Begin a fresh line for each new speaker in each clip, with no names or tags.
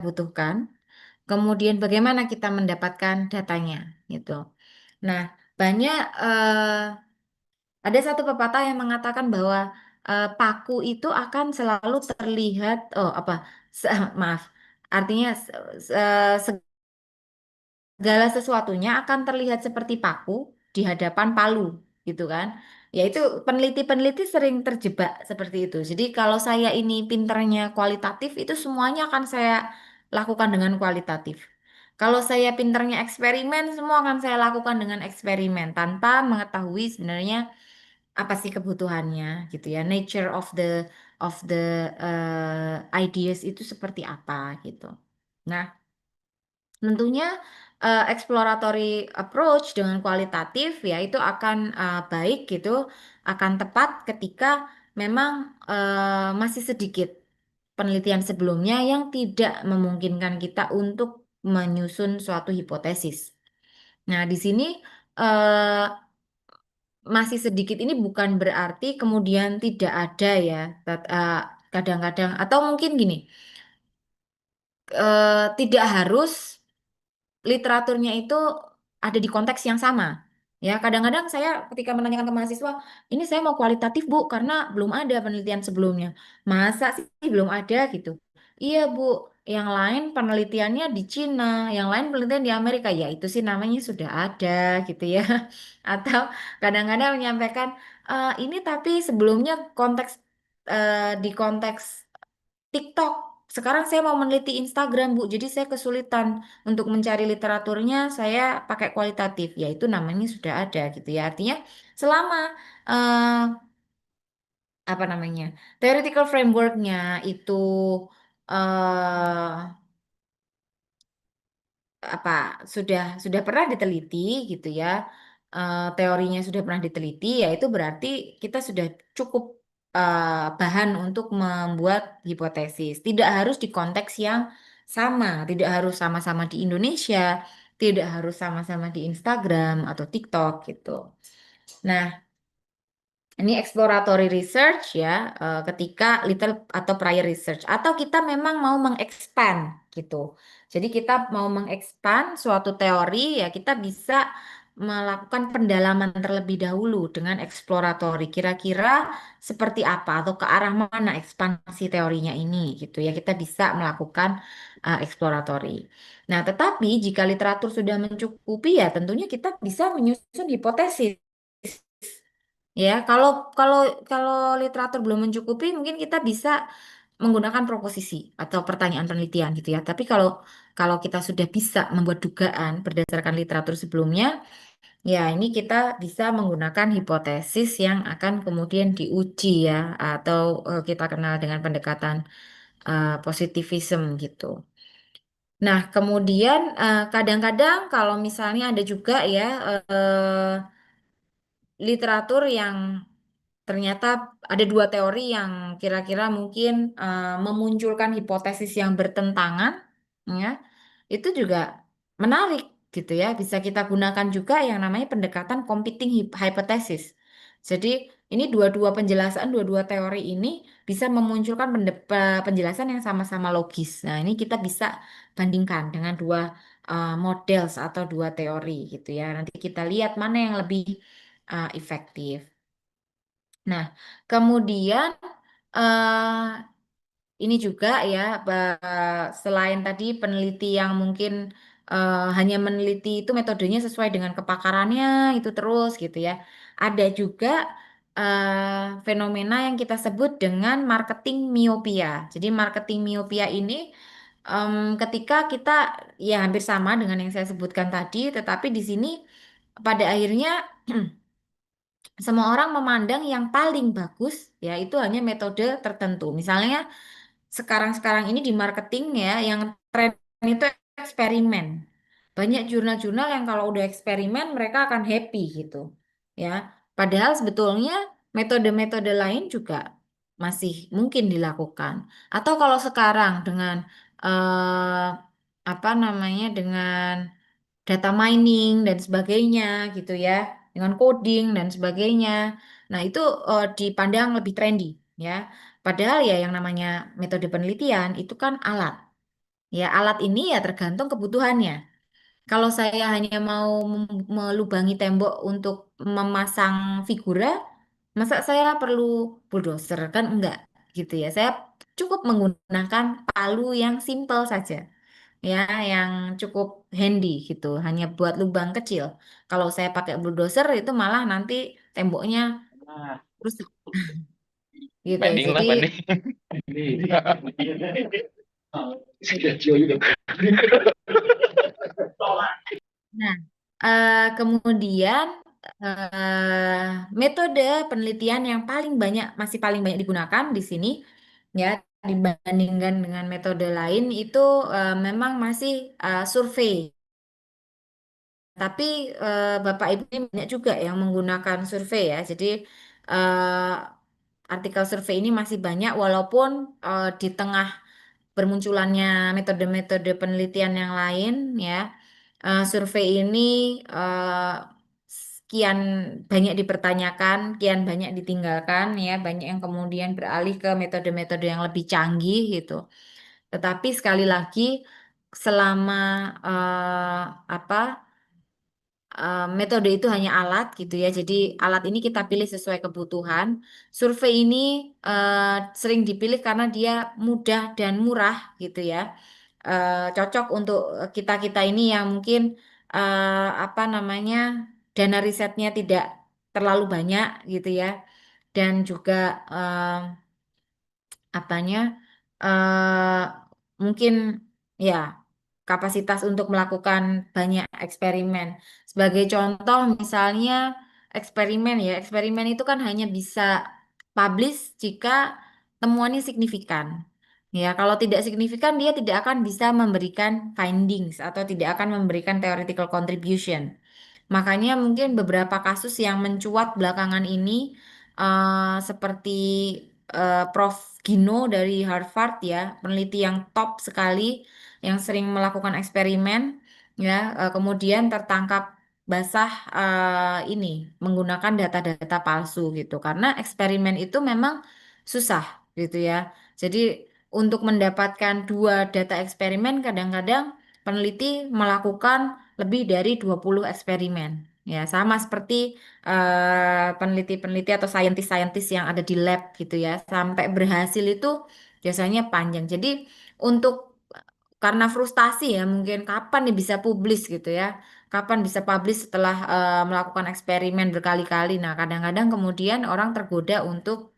butuhkan, kemudian bagaimana kita mendapatkan datanya gitu. Nah, banyak ada satu pepatah yang mengatakan bahwa paku itu akan selalu terlihat, oh apa, maaf, artinya segala sesuatunya akan terlihat seperti paku di hadapan palu, gitu kan? Ya itu peneliti-peneliti sering terjebak seperti itu. Jadi kalau saya ini pinternya kualitatif, itu semuanya akan saya lakukan dengan kualitatif. Kalau saya pinternya eksperimen, semua akan saya lakukan dengan eksperimen tanpa mengetahui sebenarnya apa sih kebutuhannya, gitu ya. Nature of the ideas itu seperti apa gitu. Nah, tentunya exploratory approach dengan kualitatif ya itu akan baik gitu, akan tepat ketika memang masih sedikit penelitian sebelumnya yang tidak memungkinkan kita untuk menyusun suatu hipotesis. Nah, di sini eh, masih sedikit ini bukan berarti kemudian tidak ada ya, kadang-kadang atau mungkin gini, tidak harus literaturnya itu ada di konteks yang sama. Ya, kadang-kadang saya ketika menanyakan ke mahasiswa, ini saya mau kualitatif Bu, karena belum ada penelitian sebelumnya. Masa sih belum ada gitu? Iya Bu, yang lain penelitiannya di Cina, yang lain penelitian di Amerika. Ya itu sih namanya sudah ada gitu ya. Atau kadang-kadang menyampaikan, ini tapi sebelumnya konteks di konteks TikTok. Sekarang saya mau meneliti Instagram, Bu. Jadi saya kesulitan untuk mencari literaturnya. Saya pakai kualitatif. Ya itu namanya sudah ada gitu ya. Artinya selama eh, apa namanya theoretical frameworknya itu eh, apa sudah pernah diteliti gitu ya, teorinya sudah pernah diteliti, ya itu berarti kita sudah cukup bahan untuk membuat hipotesis. Tidak harus di konteks yang sama, tidak harus sama-sama di Indonesia, tidak harus sama-sama di Instagram atau TikTok gitu. Nah, ini exploratory research ya, ketika little atau prior research, atau kita memang mau mengexpand gitu. Jadi kita mau mengexpand suatu teori ya kita bisa melakukan pendalaman terlebih dahulu dengan exploratory. Kira-kira seperti apa atau ke arah mana ekspansi teorinya ini gitu ya. Kita bisa melakukan exploratory. Nah, tetapi jika literatur sudah mencukupi ya tentunya kita bisa menyusun hipotesis. Ya, kalau kalau kalau literatur belum mencukupi, mungkin kita bisa menggunakan proposisi atau pertanyaan penelitian gitu ya. Tapi kalau kalau kita sudah bisa membuat dugaan berdasarkan literatur sebelumnya, ya ini kita bisa menggunakan hipotesis yang akan kemudian diuji ya, atau kita kenal dengan pendekatan positivism gitu. Nah, kemudian kadang-kadang kalau misalnya ada juga ya literatur yang ternyata ada dua teori yang kira-kira mungkin memunculkan hipotesis yang bertentangan, ya. Itu juga menarik gitu ya. Bisa kita gunakan juga yang namanya pendekatan competing hypothesis. Jadi ini dua-dua penjelasan, dua-dua teori ini bisa memunculkan penjelasan yang sama-sama logis. Nah, ini kita bisa bandingkan dengan dua model atau dua teori gitu ya. Nanti kita lihat mana yang lebih efektif. Nah, kemudian eh, ini juga ya, selain tadi peneliti yang mungkin hanya meneliti itu metodenya sesuai dengan kepakarannya itu terus gitu ya. Ada juga fenomena yang kita sebut dengan marketing miopia. Jadi marketing miopia ini ketika kita ya hampir sama dengan yang saya sebutkan tadi, tetapi di sini pada akhirnya semua orang memandang yang paling bagus ya itu hanya metode tertentu. Misalnya sekarang-sekarang ini di marketing ya yang tren itu eksperimen. Banyak jurnal-jurnal yang kalau udah eksperimen mereka akan happy gitu. Ya. Padahal sebetulnya metode-metode lain juga masih mungkin dilakukan. Atau kalau sekarang dengan eh, apa namanya dengan data mining dan sebagainya gitu ya, dengan coding dan sebagainya. Nah, itu dipandang lebih trendy ya. Padahal ya yang namanya metode penelitian itu kan alat. Ya, alat ini ya tergantung kebutuhannya. Kalau saya hanya mau melubangi tembok untuk memasang figura, masa saya perlu bulldozer? Kan enggak gitu ya. Saya cukup menggunakan palu yang simple saja. Ya, yang cukup handy gitu, hanya buat lubang kecil. Kalau saya pakai bulldozer itu malah nanti temboknya
Nah,
rusak gitu.
banding
Jadi,
lah banding.
nah, kemudian metode penelitian yang masih paling banyak digunakan di sini, ya, dibandingkan dengan metode lain itu memang masih survei. Tapi Bapak Ibu ini banyak juga yang menggunakan survei ya. Jadi artikel survei ini masih banyak walaupun di tengah bermunculannya metode-metode penelitian yang lain ya, survei ini eh, kian banyak dipertanyakan, kian banyak ditinggalkan ya, banyak yang kemudian beralih ke metode-metode yang lebih canggih gitu. Tetapi sekali lagi selama apa metode itu hanya alat gitu ya. Jadi alat ini kita pilih sesuai kebutuhan. Survei ini sering dipilih karena dia mudah dan murah gitu ya. Cocok untuk kita-kita ini yang mungkin apa namanya dana risetnya tidak terlalu banyak gitu ya. Dan juga apanya eh mungkin ya kapasitas untuk melakukan banyak eksperimen. Sebagai contoh misalnya eksperimen itu kan hanya bisa publish jika temuannya signifikan. Ya, kalau tidak signifikan dia tidak akan bisa memberikan findings atau tidak akan memberikan theoretical contribution. Makanya mungkin beberapa kasus yang mencuat belakangan ini seperti Prof. Gino dari Harvard ya, peneliti yang top sekali yang sering melakukan eksperimen ya, kemudian tertangkap basah ini menggunakan data-data palsu gitu. Karena eksperimen itu memang susah gitu ya. Jadi untuk mendapatkan dua data eksperimen kadang-kadang peneliti melakukan lebih dari 20 eksperimen. Ya, sama seperti peneliti-peneliti atau saintis-saintis yang ada di lab gitu ya. Sampai berhasil itu biasanya panjang. Jadi untuk karena frustasi ya mungkin kapan nih bisa publish gitu ya. Kapan bisa publish setelah melakukan eksperimen berkali-kali. Nah, kadang-kadang kemudian orang tergoda untuk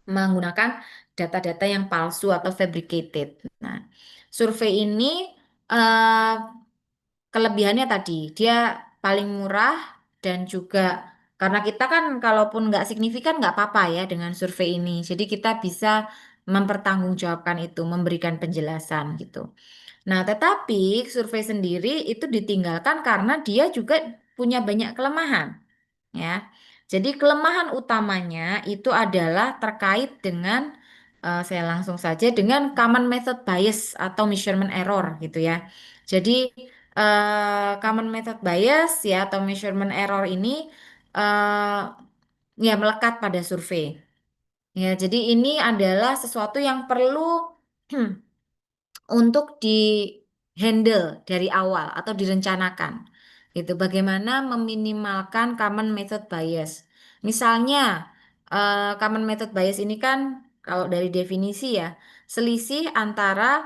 menggunakan data-data yang palsu atau fabricated. Nah, survei ini eh, kelebihannya tadi dia paling murah dan juga karena kita kan kalaupun nggak signifikan nggak apa-apa ya dengan survei ini. Jadi kita bisa mempertanggungjawabkan itu, memberikan penjelasan gitu. Nah, tetapi survei sendiri itu ditinggalkan karena dia juga punya banyak kelemahan ya. Jadi kelemahan utamanya itu adalah terkait dengan saya langsung saja dengan common method bias atau measurement error gitu ya. Jadi common method bias ya atau measurement error ini eh, ya melekat pada survei. Ya, jadi ini adalah sesuatu yang perlu untuk di handle dari awal atau direncanakan. Gitu. Bagaimana meminimalkan common method bias. Misalnya, common method bias ini kan kalau dari definisi ya, selisih antara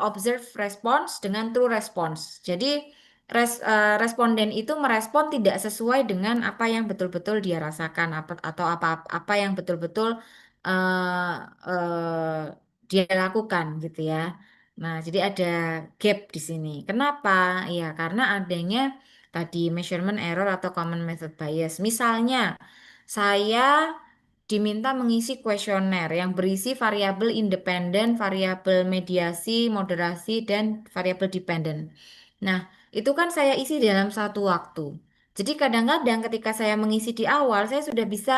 observed response dengan true response. Jadi responden itu merespon tidak sesuai dengan apa yang betul-betul dia rasakan atau apa yang betul-betul eh, dia lakukan gitu ya. Nah, jadi ada gap di sini. Kenapa? Ya, karena adanya tadi measurement error atau common method bias. Misalnya, saya diminta mengisi kuesioner yang berisi variabel independen, variabel mediasi, moderasi, dan variabel dependen. Nah, itu kan saya isi dalam satu waktu. Jadi kadang-kadang ketika saya mengisi di awal, saya sudah bisa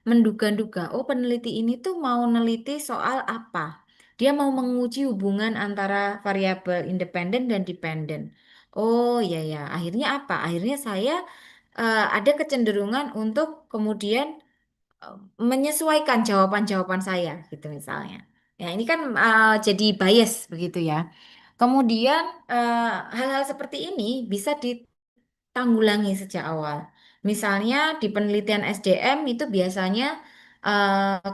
menduga-duga, oh peneliti ini tuh mau neliti soal apa. Dia mau menguji hubungan antara variabel independen dan dependen. Oh iya ya, akhirnya apa? Akhirnya saya ada kecenderungan untuk kemudian menyesuaikan jawaban-jawaban saya gitu misalnya. Ya, ini kan jadi bias begitu ya. Kemudian hal-hal seperti ini bisa ditanggulangi sejak awal. Misalnya di penelitian SDM itu biasanya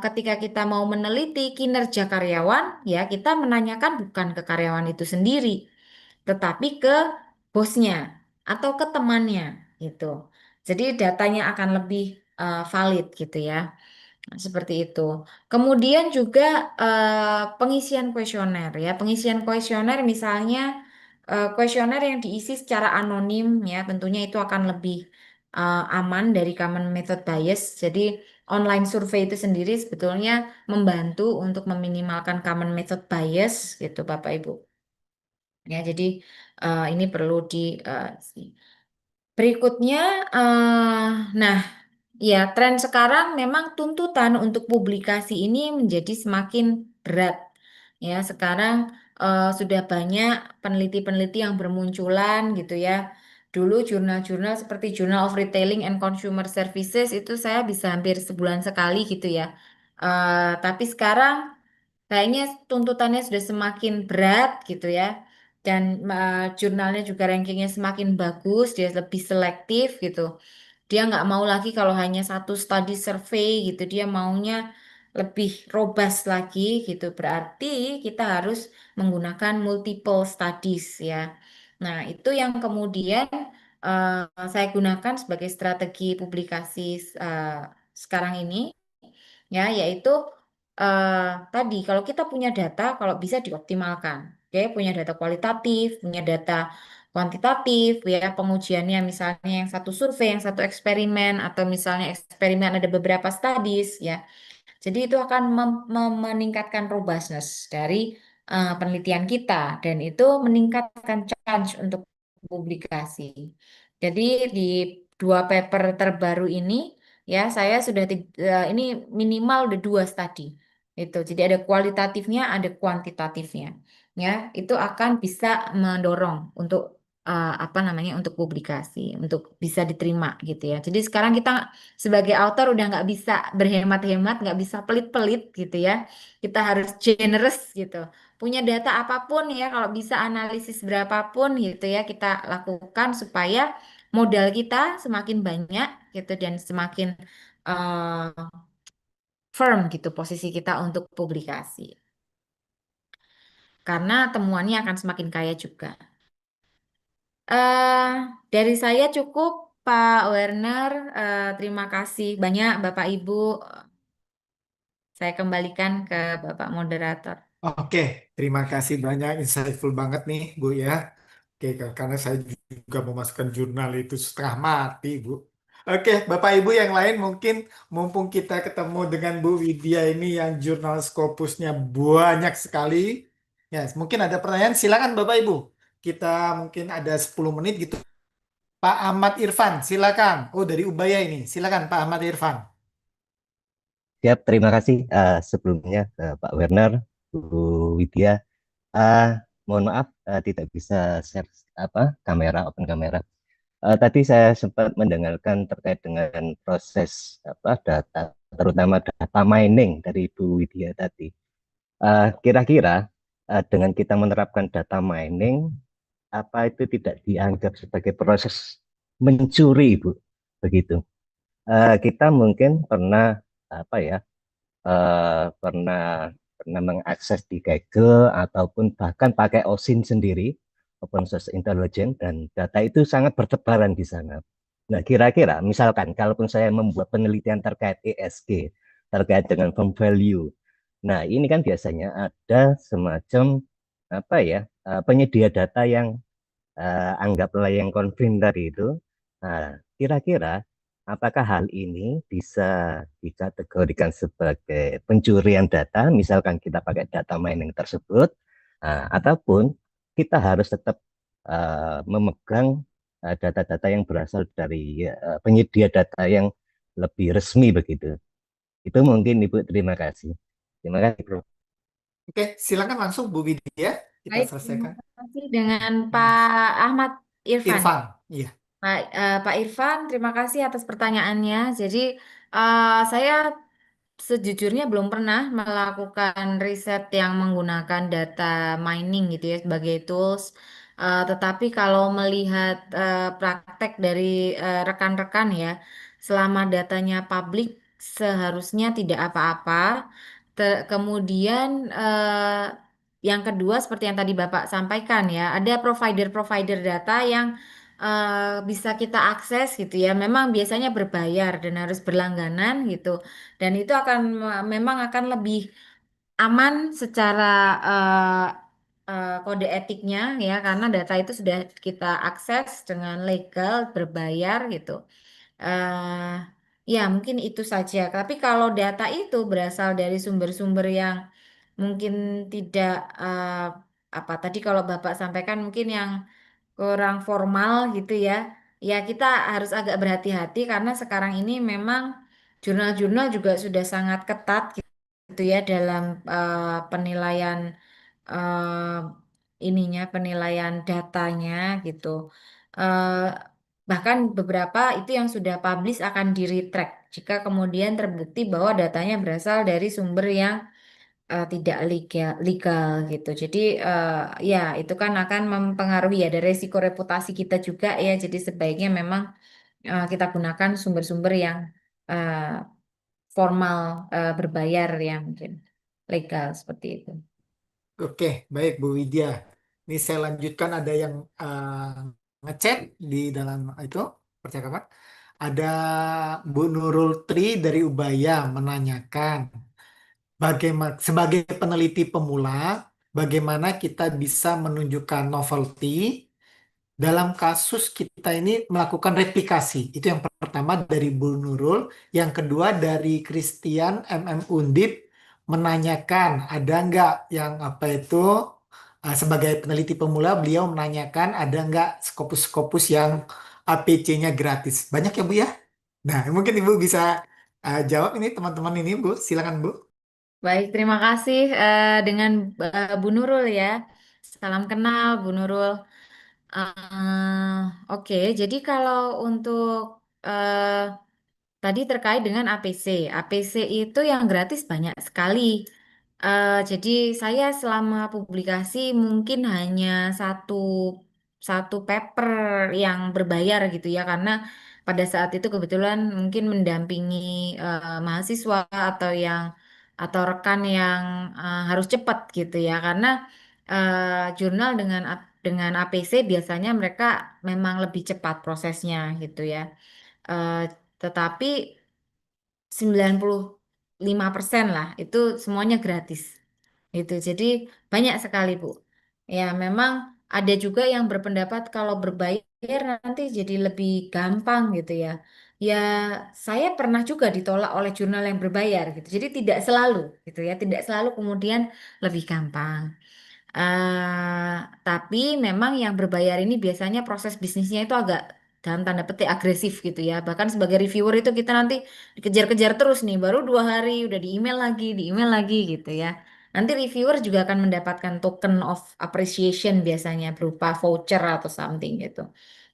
ketika kita mau meneliti kinerja karyawan, ya kita menanyakan bukan ke karyawan itu sendiri, tetapi ke bosnya atau ke temannya gitu. Jadi datanya akan lebih valid gitu ya. Nah, seperti itu. Kemudian juga pengisian kuesioner ya. Pengisian kuesioner misalnya kuesioner yang diisi secara anonim ya, tentunya itu akan lebih aman dari common method bias. Jadi online survei itu sendiri sebetulnya membantu untuk meminimalkan common method bias gitu Bapak Ibu. Ya, jadi ini perlu di berikutnya, nah, ya, tren sekarang memang tuntutan untuk publikasi ini menjadi semakin berat. Ya, sekarang sudah banyak peneliti-peneliti yang bermunculan gitu ya. Dulu jurnal-jurnal seperti Journal of Retailing and Consumer Services itu saya bisa hampir sebulan sekali gitu ya. Tapi sekarang kayaknya tuntutannya sudah semakin berat gitu ya. Dan jurnalnya juga rankingnya semakin bagus, dia lebih selektif gitu. Dia nggak mau lagi kalau hanya satu study survey gitu, dia maunya lebih robust lagi gitu. Berarti kita harus menggunakan multiple studies ya. Nah, itu yang kemudian saya gunakan sebagai strategi publikasi eh, sekarang ini ya, yaitu tadi kalau kita punya data, kalau bisa dioptimalkan, oke, punya data kualitatif, punya data kuantitatif, ya pengujiannya misalnya yang satu survei, yang satu eksperimen, atau misalnya eksperimen ada beberapa studies, ya. Jadi itu akan meningkatkan robustness dari penelitian kita dan itu meningkatkan chance untuk publikasi. Jadi di dua paper terbaru ini ya saya sudah ini minimal ada dua studi. Itu. Jadi ada kualitatifnya, ada kuantitatifnya. Ya, itu akan bisa mendorong untuk apa namanya untuk publikasi, untuk bisa diterima gitu ya. Jadi sekarang kita sebagai author udah nggak bisa berhemat-hemat, nggak bisa pelit-pelit gitu ya. Kita harus generous gitu. Punya data apapun ya, kalau bisa analisis berapapun gitu ya, kita lakukan supaya modal kita semakin banyak gitu dan semakin eh, firm gitu posisi kita untuk publikasi. Karena temuannya akan semakin kaya juga. eh dari saya cukup, Pak Werner. Terima kasih banyak, Bapak Ibu. Saya kembalikan ke Bapak Moderator.
Oke, terima kasih banyak, insightful banget nih, Bu ya. Oke, karena saya juga memasukkan jurnal itu setengah mati, Bu. Oke, Bapak Ibu yang lain mungkin mumpung kita ketemu dengan Bu Widya ini yang jurnal Scopusnya banyak sekali. Ya, mungkin ada pertanyaan, silakan Bapak Ibu. Kita mungkin ada 10 menit gitu. Pak Ahmad Irfan, silakan. Oh, dari Ubaya ini. Silakan Pak Ahmad Irfan.
Siap, terima kasih sebelumnya Pak Werner, Bu Widya. Ah, mohon maaf tidak bisa share apa kamera, open kamera. Tadi saya sempat mendengarkan terkait dengan proses apa data, terutama data mining dari Bu Widya tadi. Kira-kira dengan kita menerapkan data mining, apa itu tidak dianggap sebagai proses mencuri, Bu? Begitu. Kita mungkin pernah apa ya? Pernah pernah mengakses di Google ataupun bahkan pakai OSINT sendiri, Open Source Intelligence, dan data itu sangat bertebaran di sana. Nah, kira-kira misalkan kalaupun saya membuat penelitian terkait ESG, terkait dengan firm value. Nah, ini kan biasanya ada semacam apa ya, penyedia data yang anggaplah yang confirm tadi itu. Nah, kira-kira apakah hal ini bisa dikategorikan sebagai pencurian data, misalkan kita pakai data mining tersebut, ataupun kita harus tetap memegang data-data yang berasal dari penyedia data yang lebih resmi begitu. Itu mungkin Ibu, terima kasih. Terima kasih, Bro.
Oke, silakan langsung Bu Widya. Kita
Baik, terima
selesaikan.
kasih dengan
Hmm.
Pak Ahmad Irfan.
Irfan, iya.
Pak Irfan, terima kasih atas pertanyaannya. Jadi, saya sejujurnya belum pernah melakukan riset yang menggunakan data mining gitu ya sebagai tools. Tetapi kalau melihat praktek dari rekan-rekan ya, selama datanya publik seharusnya tidak apa-apa. Kemudian yang kedua seperti yang tadi Bapak sampaikan ya, ada provider-provider data yang bisa kita akses gitu ya. Memang biasanya berbayar dan harus berlangganan gitu. Dan itu akan memang akan lebih aman secara kode etiknya ya karena data itu sudah kita akses dengan legal berbayar gitu. eh Ya mungkin itu saja. Tapi kalau data itu berasal dari sumber-sumber yang mungkin tidak apa tadi kalau Bapak sampaikan mungkin yang kurang formal gitu ya. Ya kita harus agak berhati-hati karena sekarang ini memang jurnal-jurnal juga sudah sangat ketat gitu ya dalam penilaian eh, penilaian datanya gitu. Eh, Bahkan beberapa itu yang sudah publish akan di-retract jika kemudian terbukti bahwa datanya berasal dari sumber yang tidak legal gitu. Jadi ya itu kan akan mempengaruhi ya dari resiko reputasi kita juga ya. Jadi sebaiknya memang kita gunakan sumber-sumber yang eh, formal berbayar yang mungkin legal seperti itu.
Oke, baik Bu Widya. Ini saya lanjutkan ada yang ngechat di dalam itu percakapan. Ada Bu Nurul Tri dari Ubaya menanyakan, bagaimana sebagai peneliti pemula, bagaimana kita bisa menunjukkan novelty dalam kasus kita ini melakukan replikasi. Itu yang pertama dari Bu Nurul. Yang kedua dari Christian Undip menanyakan ada nggak yang apa itu sebagai peneliti pemula beliau menanyakan ada nggak Scopus-Scopus yang APC-nya gratis. Banyak ya Bu ya? Nah mungkin Ibu bisa jawab ini teman-teman ini Bu. Silakan Bu.
Baik, terima kasih dengan Bu Nurul ya. Salam kenal Bu Nurul. Oke, jadi kalau untuk eh, tadi terkait dengan APC. APC itu yang gratis banyak sekali. Jadi saya selama publikasi mungkin hanya satu satu paper yang berbayar gitu ya karena pada saat itu kebetulan mungkin mendampingi mahasiswa atau rekan yang harus cepat gitu ya karena jurnal dengan APC biasanya mereka memang lebih cepat prosesnya gitu ya. Eh, tetapi 95% lah itu semuanya gratis gitu. Jadi banyak sekali Bu. Ya memang ada juga yang berpendapat kalau berbayar nanti jadi lebih gampang gitu ya. Ya saya pernah juga ditolak oleh jurnal yang berbayar gitu. Jadi tidak selalu gitu ya, tidak selalu kemudian lebih gampang. Eh, tapi memang yang berbayar ini biasanya proses bisnisnya itu agak dalam tanda petik agresif gitu ya. Bahkan sebagai reviewer itu kita nanti dikejar-kejar terus nih. Baru 2 hari udah di email lagi gitu ya. Nanti reviewer juga akan mendapatkan token of appreciation biasanya berupa voucher atau something gitu.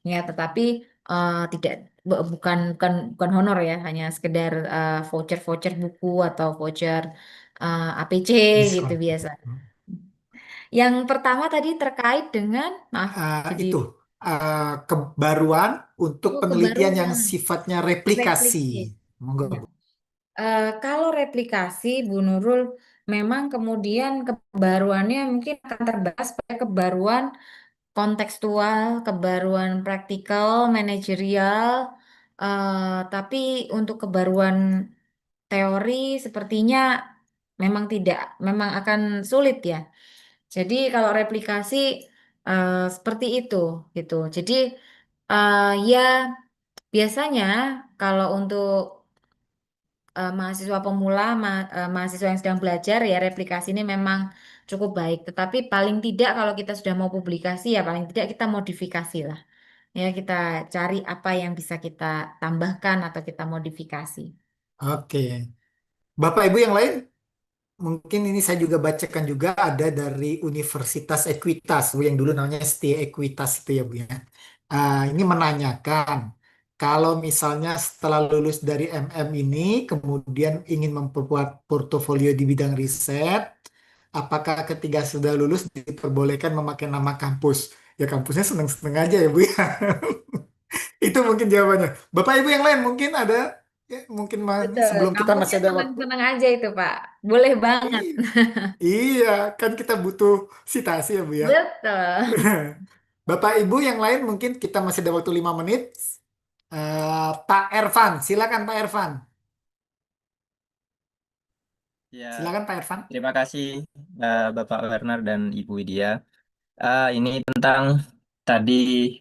Ya, tetapi tidak bukan honor ya, hanya sekedar voucher-voucher buku atau voucher APC gitu
Diskon.
biasa. Yang pertama tadi terkait dengan, maaf, jadi
Itu kebaruan untuk penelitian yang
kebaruan
sifatnya replikasi.
replicate.
Monggo,
Ya.
Bu.
Kalau replikasi, Bu Nurul, memang kemudian kebaruannya mungkin akan terbahas pada kebaruan kontekstual, kebaruan praktikal, manajerial, tapi untuk kebaruan teori sepertinya memang akan sulit ya. Jadi kalau replikasi seperti itu gitu. Jadi ya biasanya kalau untuk mahasiswa pemula, mahasiswa yang sedang belajar ya replikasi ini memang cukup baik. Tetapi paling tidak kalau kita sudah mau publikasi ya paling tidak kita modifikasi lah. Ya kita cari apa yang bisa kita tambahkan atau kita modifikasi.
Oke. Bapak Ibu yang lain, mungkin ini saya juga bacakan juga ada dari Universitas Ekuitas, Bu, yang dulu namanya ST Ekuitas itu ya Bu ya. Ini menanyakan, kalau misalnya setelah lulus dari MM ini, kemudian ingin memperkuat portofolio di bidang riset, apakah ketika sudah lulus diperbolehkan memakai nama kampus? Ya kampusnya seneng-seneng aja ya Bu ya. Itu mungkin jawabannya. Bapak Ibu yang lain mungkin ada, ya, mungkin
Betul,
sebelum kita
kampusnya
masih ada waktu.
senang-senang aja itu, Pak. Boleh banget.
Iya, iya, kan kita butuh citasi ya Bu ya.
Betul.
Bapak Ibu yang lain mungkin kita masih ada waktu 5 menit. Pak Ervan, silakan Pak Ervan.
Ya,
Silakan Pak Ervan.
terima kasih Bapak Werner dan Ibu Widya. Ini tentang tadi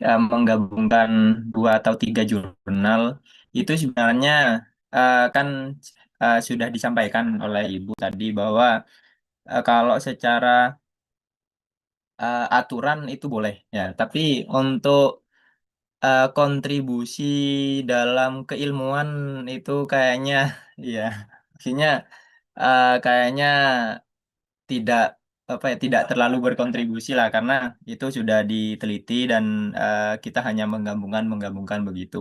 menggabungkan 2 atau 3 jurnal itu sebenarnya kan sudah disampaikan oleh Ibu tadi bahwa kalau secara aturan itu boleh ya, tapi untuk kontribusi dalam keilmuan itu kayaknya ya, maksudnya kayaknya tidak apa ya tidak terlalu berkontribusi lah karena itu sudah diteliti dan kita hanya menggabungkan begitu.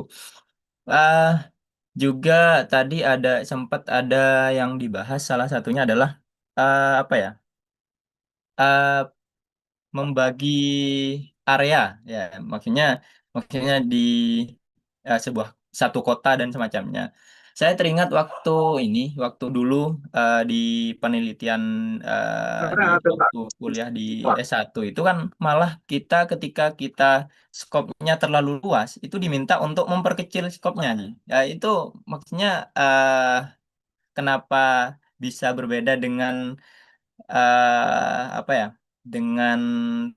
Ah juga tadi sempat ada yang dibahas salah satunya adalah apa ya eh, membagi area ya maksudnya maksudnya di sebuah satu kota dan semacamnya. Saya teringat waktu dulu di penelitian di waktu kuliah di S1 itu kan malah kita ketika kita skopnya terlalu luas itu diminta untuk memperkecil skopnya. Ya itu maksudnya kenapa bisa berbeda dengan apa ya dengan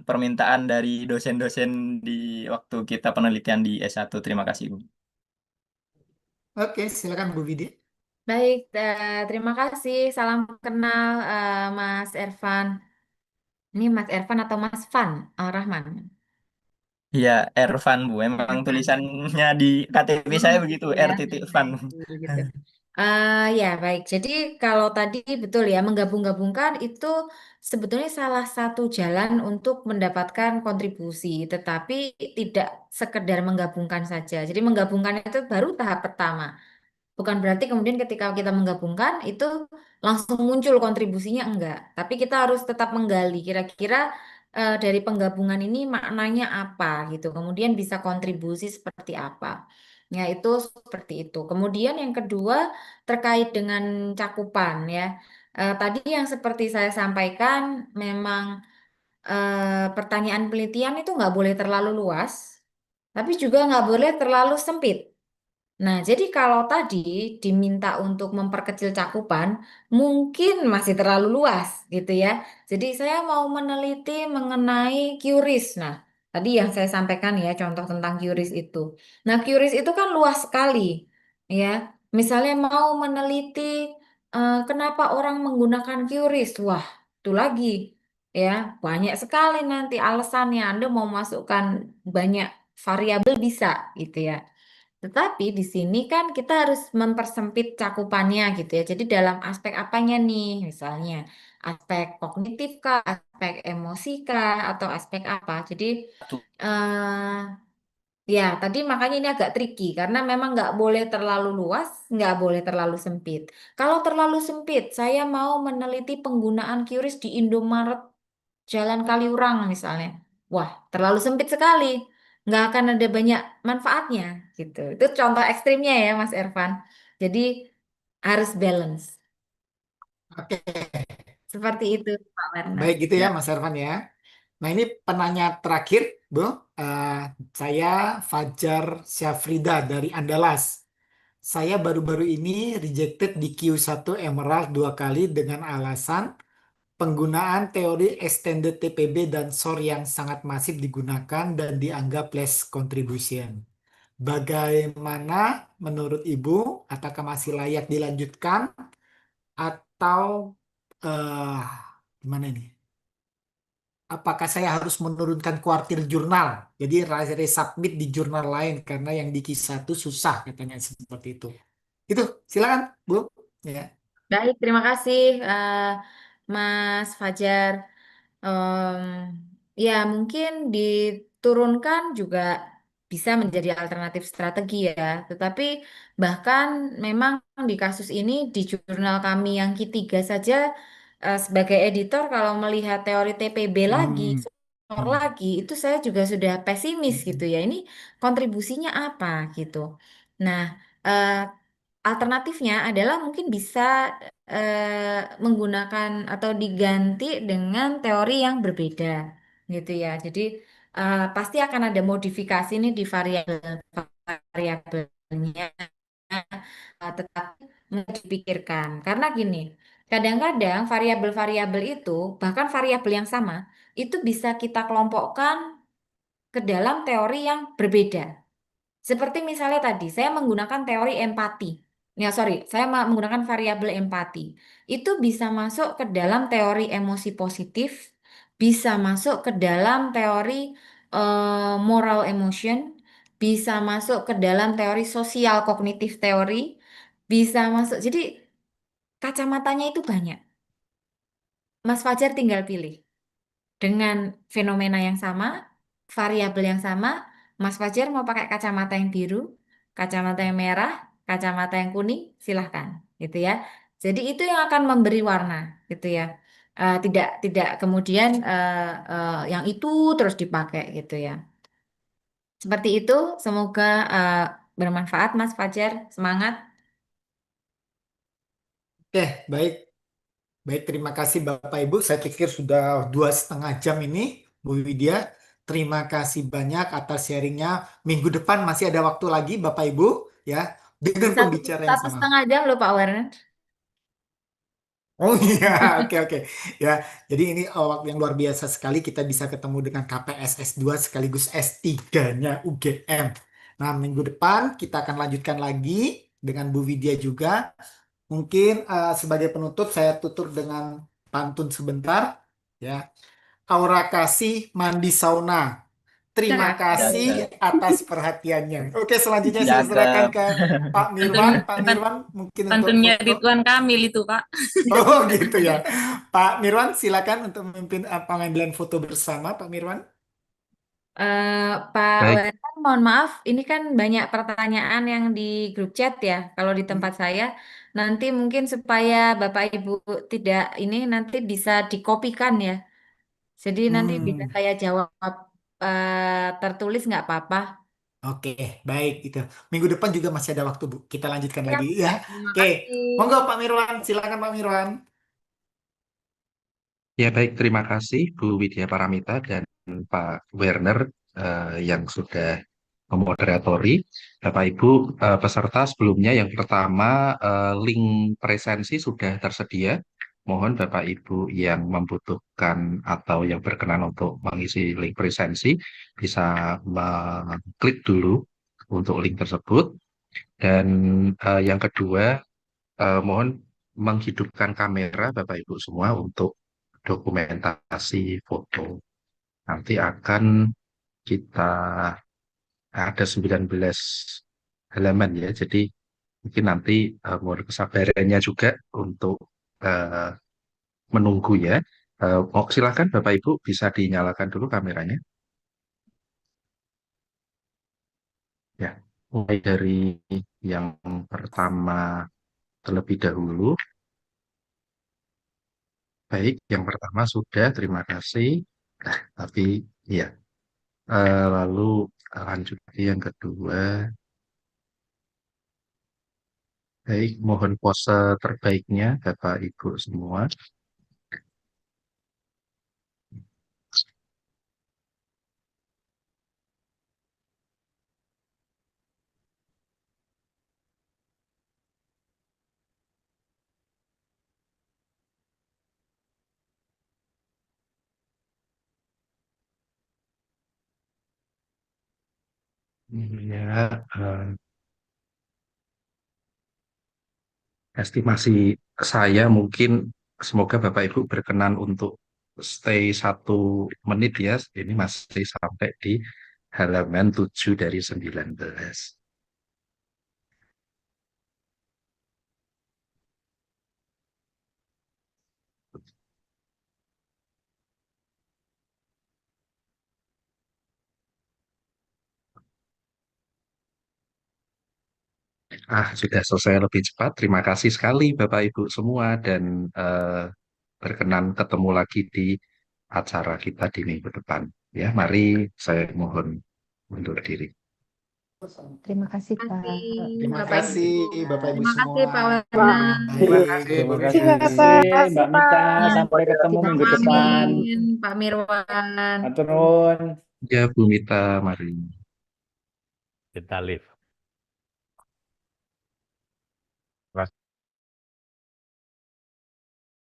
permintaan dari dosen-dosen di waktu kita penelitian di S1. Terima kasih, Bu.
Oke, silakan Bu Widya.
Baik, terima kasih. Salam kenal, Mas Ervan. Ini Mas Ervan atau Mas Van Rahman?
Ya, Ervan, Bu. Emang
Ervan.
tulisannya di KTP
Oh,
saya begitu,
gitu ya.
R titik Van.
Gitu. Ya, baik. Jadi kalau tadi betul ya, menggabung-gabungkan itu sebetulnya salah satu jalan untuk mendapatkan kontribusi, tetapi tidak sekedar menggabungkan saja. Jadi menggabungkan itu baru tahap pertama. Bukan berarti kemudian ketika kita menggabungkan itu langsung muncul kontribusinya enggak. Tapi kita harus tetap menggali kira-kira dari penggabungan ini maknanya apa gitu. Kemudian bisa kontribusi seperti apa. Ya itu seperti itu. Kemudian yang kedua terkait dengan cakupan ya. Tadi yang seperti saya sampaikan memang pertanyaan penelitian itu nggak boleh terlalu luas, tapi juga nggak boleh terlalu sempit. Nah, jadi kalau tadi diminta untuk memperkecil cakupan, mungkin masih terlalu luas gitu ya. Jadi saya mau meneliti mengenai QRIS. Nah, tadi yang saya sampaikan ya contoh tentang QRIS itu. Nah, QRIS itu kan luas sekali ya. Misalnya mau meneliti kenapa orang menggunakan QRIS. Wah, itu lagi ya banyak sekali nanti alasannya. Anda mau masukkan banyak variabel bisa gitu ya. Tetapi di sini kan kita harus mempersempit cakupannya gitu ya. Jadi dalam aspek apanya nih? Misalnya aspek kognitif kah, aspek emosi kah, atau aspek apa? Jadi eh ya tadi makanya ini agak tricky karena memang nggak boleh terlalu luas, nggak boleh terlalu sempit. Kalau terlalu sempit, saya mau meneliti penggunaan QRIS di Indomaret Jalan Kaliurang misalnya. Wah, terlalu sempit sekali. Nggak akan ada banyak manfaatnya gitu. Itu contoh ekstrimnya ya, Mas Ervan. Jadi harus balance.
Oke,
Seperti itu, Pak Werner.
baik gitu ya
Ya,
Mas Ervan ya. Nah ini penanya terakhir, Bu. Eh, saya Fajar Syafrida dari Andalas. Saya baru-baru ini rejected di Q1 Emerald 2 kali dengan alasan penggunaan teori extended TPB dan SOR yang sangat masif digunakan dan dianggap less contribution. Bagaimana menurut Ibu? Apakah masih layak dilanjutkan atau eh gimana ini? Apakah saya harus menurunkan kuartil jurnal? Jadi resubmit di jurnal lain karena yang di Q1 susah katanya seperti itu. Itu silakan Bu. Ya.
Baik, terima kasih, Mas Fajar. Ya, mungkin diturunkan juga bisa menjadi alternatif strategi ya. Tetapi bahkan memang di kasus ini di jurnal kami yang ketiga saja sebagai editor kalau melihat teori TPB lagi,
Hmm.
skor lagi, itu saya juga sudah pesimis gitu ya. Ini kontribusinya apa gitu. Nah, eh, alternatifnya adalah mungkin bisa menggunakan atau diganti dengan teori yang berbeda gitu ya. Jadi pasti akan ada modifikasi nih di variabelnya, tetapi mulai dipikirkan. Karena gini, kadang-kadang variabel-variabel itu, bahkan variabel yang sama, itu bisa kita kelompokkan ke dalam teori yang berbeda. Seperti misalnya tadi, saya menggunakan teori empati. Ya, sorry, saya menggunakan variabel empati. Itu bisa masuk ke dalam teori emosi positif, bisa masuk ke dalam teori moral emotion, bisa masuk ke dalam teori sosial kognitif teori, bisa masuk. Jadi kacamatanya itu banyak. Mas Fajar tinggal pilih dengan fenomena yang sama, variabel yang sama, Mas Fajar mau pakai kacamata yang biru, kacamata yang merah, kacamata yang kuning, silahkan, gitu ya. Jadi itu yang akan memberi warna, gitu ya. Tidak kemudian yang itu terus dipakai, gitu ya. Seperti itu, semoga bermanfaat, Mas Fajar. Semangat.
Oke, baik. Baik, terima kasih Bapak Ibu. Saya pikir sudah 2,5 jam ini, Bu Widya. Terima kasih banyak atas sharingnya. Minggu depan masih ada waktu lagi, Bapak Ibu, ya, dengan
Satu,
pembicara yang
satu
sama.
setengah jam loh Pak Werner.
Oh iya, oke oke. Ya, jadi ini waktu yang luar biasa sekali kita bisa ketemu dengan KPS S2 sekaligus S3-nya UGM. Nah, minggu depan kita akan lanjutkan lagi dengan Bu Widya juga. Mungkin sebagai penutup saya tutur dengan pantun sebentar, ya. Aura kasih mandi sauna. Terima kasih
Cakep,
atas perhatiannya. Oke, selanjutnya saya serahkan
cakep.
ke Pak
Pantun,
Mirwan. Pak Mirwan mungkin untuk
pantunnya
foto.
Ridwan Kamil itu, Kak.
Oh gitu ya. Pak Mirwan silakan untuk memimpin pengambilan foto bersama, Pak Mirwan.
Eh, Pak
Baik,
Wetan, mohon maaf, ini kan banyak pertanyaan yang di grup chat ya. Kalau di tempat saya, nanti mungkin supaya Bapak Ibu tidak ini nanti bisa dikopikan ya. Jadi nanti bisa
Hmm,
saya jawab tertulis nggak apa-apa.
oke, baik itu. Minggu depan juga masih ada waktu, Bu. Kita lanjutkan
Ya,
lagi ya.
terima
Oke,
kasih.
monggo Pak Mirwan, silakan Pak Mirwan.
Ya baik, terima kasih Bu Widya Paramita dan Pak Werner yang sudah memoderatori. Bapak Ibu peserta sebelumnya yang pertama link presensi sudah tersedia. Mohon Bapak Ibu yang membutuhkan atau yang berkenan untuk mengisi link presensi bisa mengklik dulu untuk link tersebut. Dan yang kedua mohon menghidupkan kamera Bapak Ibu semua untuk dokumentasi foto. Nanti akan kita ada 19 halaman ya. Jadi mungkin nanti mohon kesabarannya juga untuk eh, menunggu ya. Silakan Bapak Ibu bisa dinyalakan dulu kameranya. Ya, mulai dari yang pertama terlebih dahulu. Baik, yang pertama sudah, terima kasih. Tapi ya, lalu lanjut lagi yang kedua. Baik, mohon pose terbaiknya Bapak Ibu semua. Ya, estimasi saya mungkin semoga Bapak Ibu berkenan untuk stay 1 menit ya. Ini masih sampai di halaman 7 dari 19. Sudah selesai lebih cepat. Terima kasih sekali Bapak Ibu semua dan berkenan ketemu lagi di acara kita di minggu depan. Ya, mari saya mohon undur diri.
Terima kasih,
Terima
Pak.
kasih
Terima
Bapak
kasih
Ibu.
Bapak Ibu
Terima kasih
semua.
Pak
Pak.
Werner.
Terima kasih
Terima
Bu
kasih
Rina.
Mbak Mita.
Ya,
Sampai ketemu
Terima
minggu
kasih.
depan.
amin Pak Mirwan.
Matur nuwun.
Ya, Bu Mita, mari.
Kita live.